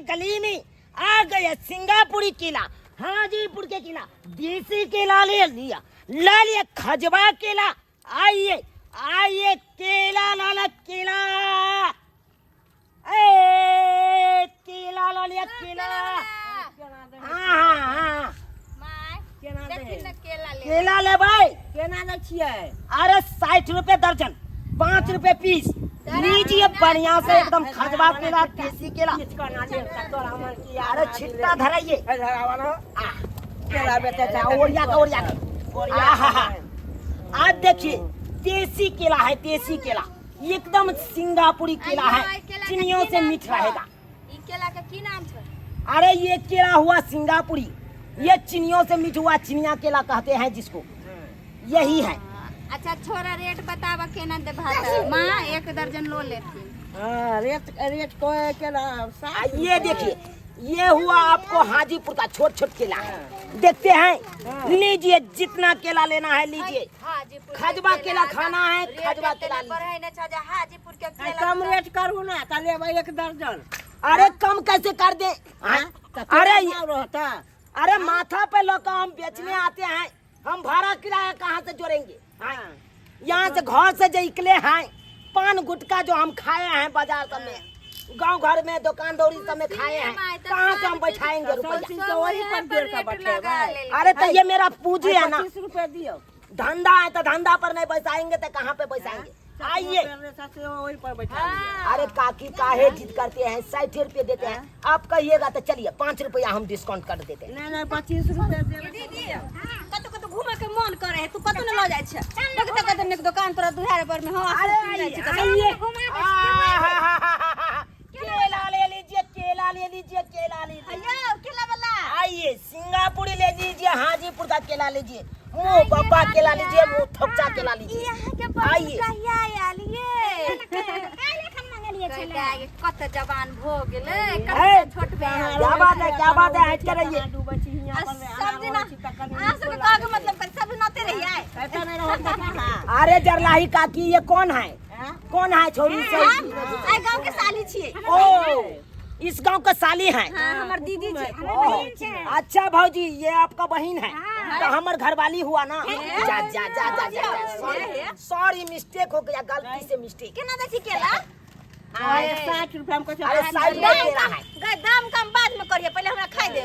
गली में आ गया सिंगापुरी केला, हाजीपुर के केला, देसी केला ले लिया, खजवा केला। आइए आइए केला लाला केला, केला ला लिया केला। हाँ केला ले भाई, केना दै छियै? अरे 60 रुपए दर्जन, 5 रुपए पीस। लीजिए बढ़िया से एकदम खजवा केला, देसी केला। अरे छिट्टा धराइए, केला बेचे छै ओरिया के। आज देखिए देसी केला है, देसी केला एकदम सिंगापुरी केला है, चिनियों से मीठ रहेगा। ई केला का की नाम छै? अरे ये केला हुआ सिंगापुरी, ये चिनियों से मीठ हुआ, चिनिया केला कहते हैं जिसको, यही है। अच्छा छोरा रेट बतावा केना दे भात मां, 1 दर्जन लो लेती। हां रेट को केला ये देखिए, ये हुआ आपको हाजीपुर का छोट छोट केला है, देखते हैं। लीजिए जितना केला लेना है लीजिए, खजवा केला खाना है, खजवा केला लीजिए। हाजीपुर के कम रेट करू ना, त लेबै 1 दर्जन। अरे कम कैसे कर दे? अरे रहता, अरे माथा पे लोग हम बेचने आते हैं, हम भाड़ा किराया कहाँ से जोड़ेंगे? यहाँ से घर से जो निकले हैं, पान गुटखा जो हम खाए हैं बाजार सब में, गांव घर में दुकान दौरी सब में खाए हैं, कहाँ से हम बैठाएंगे रुपया? अरे तो ये मेरा पूंजी है ना, 30 रुपए दियो। धंधा है तो धंधा पर नहीं बैठाएंगे तो कहाँ पे बैठाएंगे? आइए। वही पर बैठा। अरे काकी काहे जिद करते हैं, 60 रुपए देते हैं, आप कहिएगा तो चलिए 5 रुपया हम डिस्काउंट कर देते हैं। नहीं 25 रुपए दे। दीदी कतो कतो घूमे के मन करे है, तू कतो न ल जाय छै? देखते कतो ने दुकान पर दुहार पर में। हां अरे आइए, केला ले लीजिए, केला ले लीजिए, केला ले लीजिए। अयो केला वाला आइए सिंगापुरी ले लीजिए, हाजीपुर का केला लीजिए, मुँह बब्बा केला लीजिए, मुँह थपचा केला लीजिए। आइए कत जवान भो गेले, है, कत छोट बे। क्या बात है, क्या बात है, हट कर रहिए। सब दिन आंसू के कह के मतलब सब दिन आते रहिए। अरे जरलाही काकी ये कौन है? कौन है छोरी से? आई गांव के साली छिए। ओ इस गांव का साली है? हां हमर दीदी छै। अच्छा भौजी ये आपका बहन है, तो हमर घरवाली हुआ ना। जा जा जा जा जा, सॉरी मिस्टेक हो गया, गलती से मिस्टेक। केना दै छी केला? 60 रुपए हमको। अरे 60 रुपए केला है। गए दाम कम बाद में करिए, पहले हमरा खाई दे।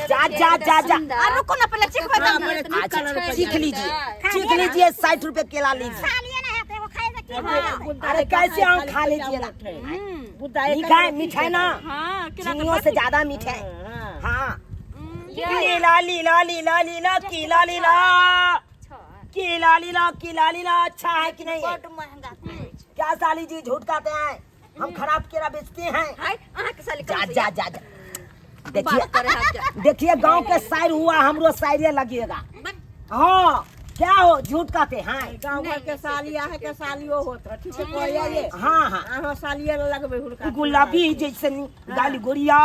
जा जा जा जा, आ रुको ना, पहले चखबे तब ना। अच्छा सीख लीजिए, सीख लीजिए, 60 रुपए केला लीजिए। अरे कैसे हम खा लीजिए ना, मीठा है, मीठा है ना, चीनियों से ज्यादा मीठा है। हाँ लीला लीला लीला लीला कीला लीला, कीला लीला कीला लीला। अच्छा है कि नहीं? बड़ महंगा क्या साली जी झूठ कहते हैं, हम खराब केला बेचते हैं। है अहाँ के साली। जा जा जा जा, देखिए देखिए गांव के शायर हुआ, हमरो शायरी लगिएगा। हाँ क्या हो झूठ कहते हैं? गांव घर के सालिया है के सालियो होत है, ठीक है कोया ये। हाँ हाँ आहो सालिया लगबे हुड़का। गुलाबी जैसे गाली गोरिया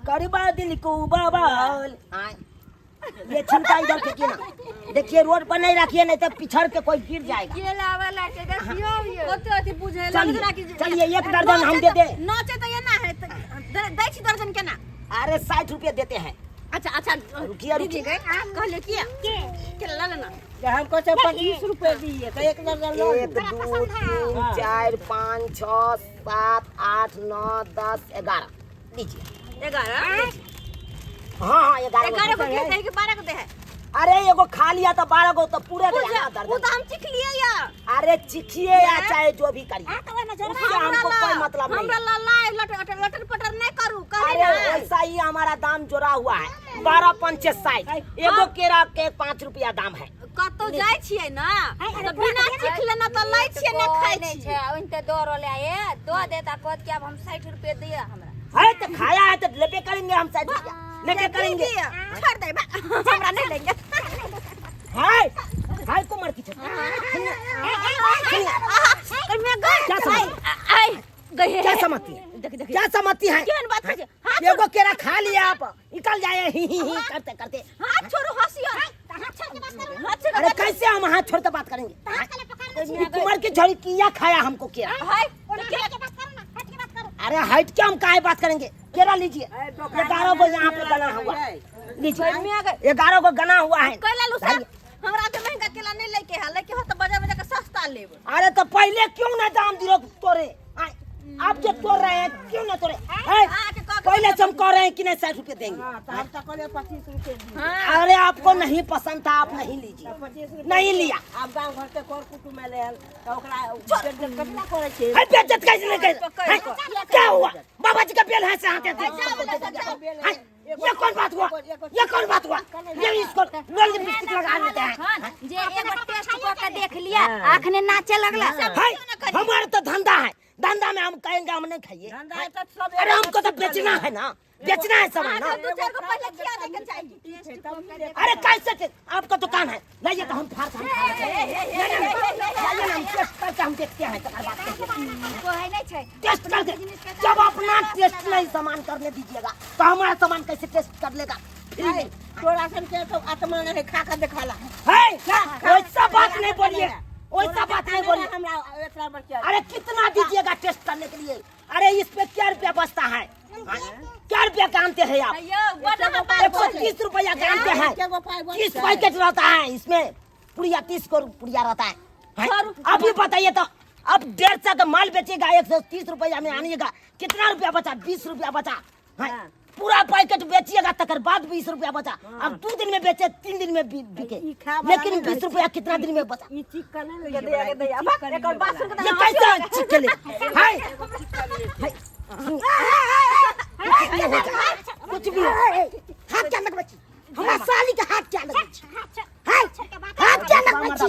करबा दिल को बवाल। ये छिलका इधर फेंकिए ना, देखिए रोड पर नहीं रखिए, नहीं तो पिछड़ के कोई गिर जाएगा। केला वाला के देखियो ये कते अथी बुझे लगरा की। चलिए 1 दर्जन हम दे दे। नाचे तो ये ना है, दै छी दर्जन केना? अरे 60 रुपए देते हैं। अच्छा अच्छा रुकिए रुकिए, कहले किया केला लेना? हमको 25 रुपए दिए तो 1 दर्जन लो। 1 2 3 4 5 6 7 8 9 10 11 लीजिए। 11? हाँ हाँ 11 को दे कि 12 को दे है? अरे एगो खा लिया तो 12 को तो पूरे वो दर्जन। तो हम चिख लिए या। अरे चिखिए या चाहे जो भी करिए, उससे हमको कोई मतलब नहीं। हमरा ला लटर पटर नहीं करू कहे अरे ना। ऐसा ही हमारा दाम जोड़ा हुआ है, 12 5 60। एगो केरा के 5 रुपया दाम है। कतो जाय छियै ना तो बिना चिख लेना तो लै छियै ने खाइ छियै। ओनते दौड़ ले ए दो देता कहत कि अब हम 60 रुपए दिए हमरा। है तो खाया है तो लेके करेंगे हम 60 रुपया लेके करेंगे। छोड़ दे हमरा नहीं लेंगे। हाय हाय को मर की छत क्या समझती है? क्या समझती है? एगो केरा खा लिया आप निकल जाए ही करते करते। हाथ छोड़ो हंसियो। अरे कैसे हम हाथ छोड़ के बात करेंगे? कुमार के झोड़ी किया खाया हमको केरा। हाय अरे हाइट क्या हम काहे बात करेंगे? केरा लीजिए 11 को यहाँ पे गना हुआ लीजिए 11 को गना हुआ है। कैला लू सर हमरा के महंगा केला नहीं लेके है लेके हो तो बाजार में जाकर सस्ता लेब। अरे तो पहले क्यों ना दाम दिलो तोरे आप जो तोड़ रहे हैं क्यों ना तोड़े पहले से हम कह रहे हैं कि नहीं 60 रुपए देंगे। 25 रुपए अरे आपको नहीं पसंद था आप नहीं लीजिए नहीं लिया। आप गांव घर के कर कुटुम में ले तो ओकरा बेइज्जत कतना करे छे। है बेइज्जत कैसे नहीं करे क्या हुआ बाबा जी का बेल है से आते ये कौन बात हुआ ये कौन बात हुआ ये इसको लोल लिपस्टिक लगा देते हैं जे एक बार टेस्ट करके देख लिया आंख ने नाचे लगला हमारा तो धंधा है धंधा में हम कहेंगे हम नहीं खाइए। अरे हमको तो बेचना है ना बेचना है सामान ना। 2-4 को पहले खिला देके चाहिए। अरे कैसे आपका दुकान है लाइए तो हम फाड़ हम टेस्ट करके हम देखते हैं को है नहीं छै टेस्ट करके जब अपना टेस्ट नहीं सामान करने दीजिएगा तो हमारा सामान कैसे टेस्ट कर लेगा। तोरा सन के तो आत्मा नहीं खा कर दिखाला है वैसा बात नहीं बोलिए वैसा बात नहीं बोलिए। हमरा एकरा पर क्या अरे कितना दीजिएगा टेस्ट करने के लिए। अरे इस पे क्या रुपया बचता है क्या रुपया जानते हैं आप 130 रुपया जानते हैं 30 पैकेट रहता है इसमें पुड़िया 30 को पुड़िया रहता है। अब ये बताइए तो अब 150 का माल बेचेगा 130 रुपया में आनिएगा कितना रुपया बचा 20 रुपया बचा पूरा पैकेट बेचिएगा तकर बाद 20 रुपया बचा। अब 2 दिन में बेचे 3 दिन में बिके लेकिन 20 रुपया कितना दिन में बचा। ई चिक का नहीं ले एक और बात सुन के ये कैसे चिकले हाय कुछ भी हाथ क्या लग बच्ची हमारा साली का हाथ क्या लग बच्ची हाय हाथ क्या लग बच्ची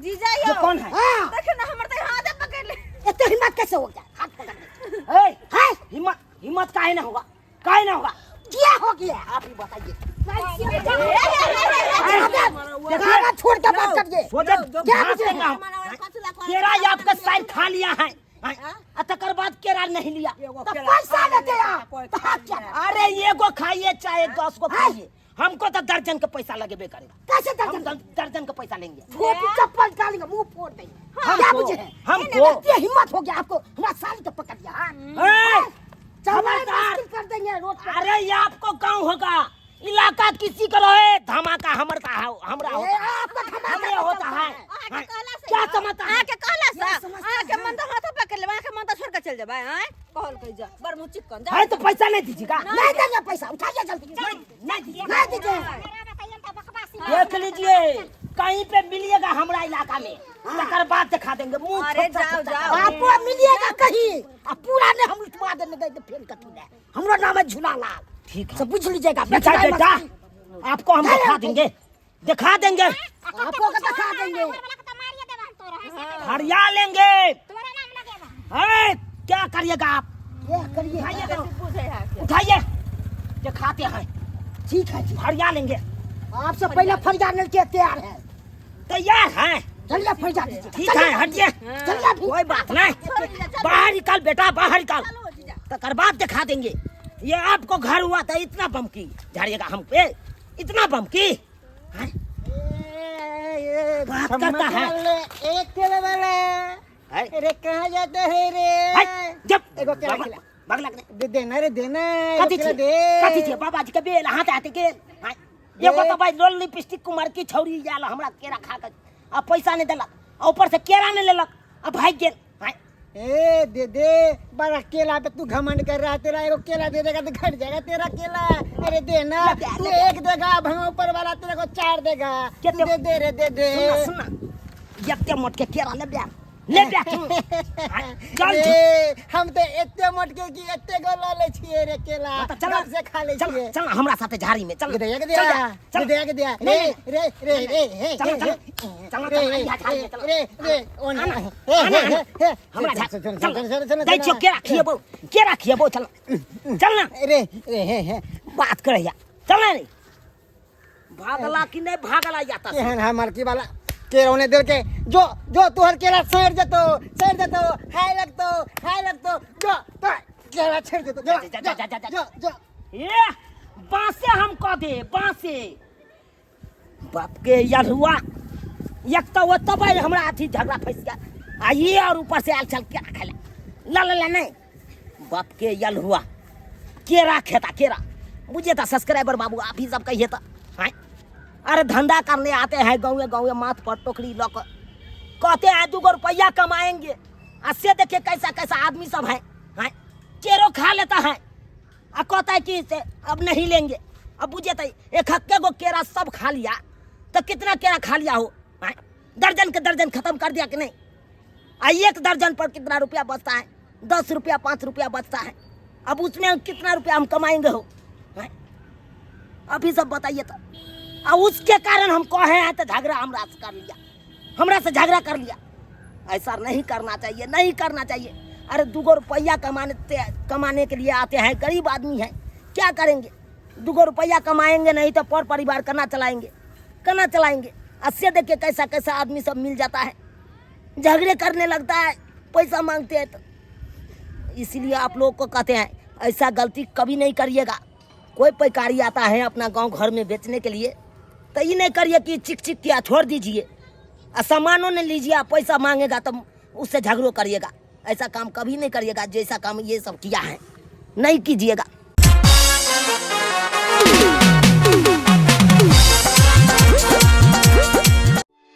जीजा ये कौन है देख ना हमर तो हाथ पकड़ ले इतनी हिम्मत कैसे हो गया हाथ पकड़ ले हाय हिम्मत काहे ना होगा काहे ना होगा क्या हो गया आप ही बताइए। छोड़ के बात करिए क्या बुझेगा केरा आपका साइड खा लिया है तकर बाद केरा नहीं लिया तो पैसा लेते आप। अरे एगो खाइए चाहे 10 को खाइए हमको तो दर्जन का पैसा लगेबे करेगा। कैसे दर्जन का पैसा लेंगे चप्पल डालेंगे मुंह फोड़ देंगे क्या बुझे हमको ये हिम्मत हो गया आपको हमारा साली तो पकड़ लिया कर देंगे रोड। अरे ये आपको गाँव होगा इलाका किसी का रहे धमाका हमरा होता है क्या समझता है आके कहला सा आके मन तो हाथ पकड़ ले आके मन तो छोड़ के चल जाबे हैं कहल कह जा बरमु चिकन जा है तो पैसा नहीं दीजिएगा नहीं देंगे पैसा उठाइए जल्दी नहीं दीजिए देख लीजिए कहीं पे मिलिएगा हमरा इलाका में तकर बाद दिखा देंगे मुंह। अरे जाओ आपको मिलिएगा कहीं अब पूरा ने हम लुटवा देने गए फेल कटू है हमरा नाम है झूलालाल ठीक है सब पूछ लीजिएगा बेटा आपको हम दिखा देंगे आपको दिखा देंगे हरिया लेंगे क्या करिएगा आप उठाइए दिखाते हैं ठीक है हरिया लेंगे आपसे पहले फरियाद के तैयार है तैयार है चलिए फरियाद ठीक है हटिए चलिए कोई बात नहीं बाहर निकाल बेटा बाहर निकाल तकर बाद दिखा देंगे। ये आपको घर हुआ था इतना बम की झाड़िएगा हम पे इतना बम की बात करता है एक केला वाला अरे कहाँ जाते है रे जब एगो केला खिला बगला दे देना रे देना कथी छे बाबा जी के बेल हाथ आते के एगो तो भाई लोल लिपस्टिक कुमार की छौरी जाल हमरा केरा खा के अब पैसा नहीं देलक ऊपर से केरा नहीं लेलक अब भाग गेल ए दे बड़ा केला पे तू घमंड कर रहा तेरा एगो केला दे देगा तो घट जाएगा तेरा केला। अरे देना तू 1 देगा भंगा ऊपर वाला तेरे को 4 देगा दे रे दे सुना यत्ते मोट के केरा ले चल हम तो एते मोट के की एते गो ले छिए रे केला चल से खा ले छिए चल हमरा साथे झाड़ी में चल दे रे ओन हमरा देखियो केरा खिएबो चल ना रे बात करैया चल ना रे भागला कि नहीं भागला जाता केहन हमार की वाला केरोने दिल के जो तुहर केला सड़ देतो हाय लगतो जो तो केला छेड़ देतो जो ये बांसे हम कह दे बांसे बाप के यार हुआ एक तो वो तब हमरा अथी झगड़ा फंस गया ये और ऊपर से आल चल क्या खाला ला नहीं बाप के यल हुआ केरा खेता केरा मुझे था सब्सक्राइबर बाबू आप ही सब कहिए था हैं? अरे धंधा करने आते हैं गाँव माथ पर टोकरी लक कहते हैं 2 रुपया कमाएंगे। इससे देखिए कैसा कैसा आदमी सब है हैं? केरो खा लेता है और कहता है कि इसे अब नहीं लेंगे। अब बुझे तो 1 गो केरा सब खा लिया तो कितना केरा खा लिया हो हैं? दर्जन के दर्जन खत्म कर दिया कि नहीं। 1 दर्जन पर कितना रुपया बचता है? 10 रुपया 5 रुपया बचता है। अब उसमें कितना रुपया हम कमाएंगे हो हैं? अभी सब बताइए तो। और उसके कारण हम कहे हैं तो झगड़ा हमरा से कर लिया, हमरा से झगड़ा कर लिया। ऐसा नहीं करना चाहिए, नहीं करना चाहिए। अरे 2 रुपया कमाने के लिए आते हैं, गरीब आदमी है, क्या करेंगे? 2 रुपया कमाएंगे नहीं तो पर परिवार करना चलाएंगे। इससे देखिए कैसा कैसा आदमी सब मिल जाता है, झगड़े करने लगता है, पैसा मांगते हैं। तो इसलिए आप लोग को कहते हैं ऐसा गलती कभी नहीं करिएगा। कोई पैकारी आता है अपना गांव घर में बेचने के लिए तो ये नहीं करिए कि चिक किया छोड़ दीजिए और सामानों ने लीजिए, पैसा मांगेगा तो उससे झगड़ो करिएगा। ऐसा काम कभी नहीं करिएगा, जैसा काम ये सब किया है नहीं कीजिएगा।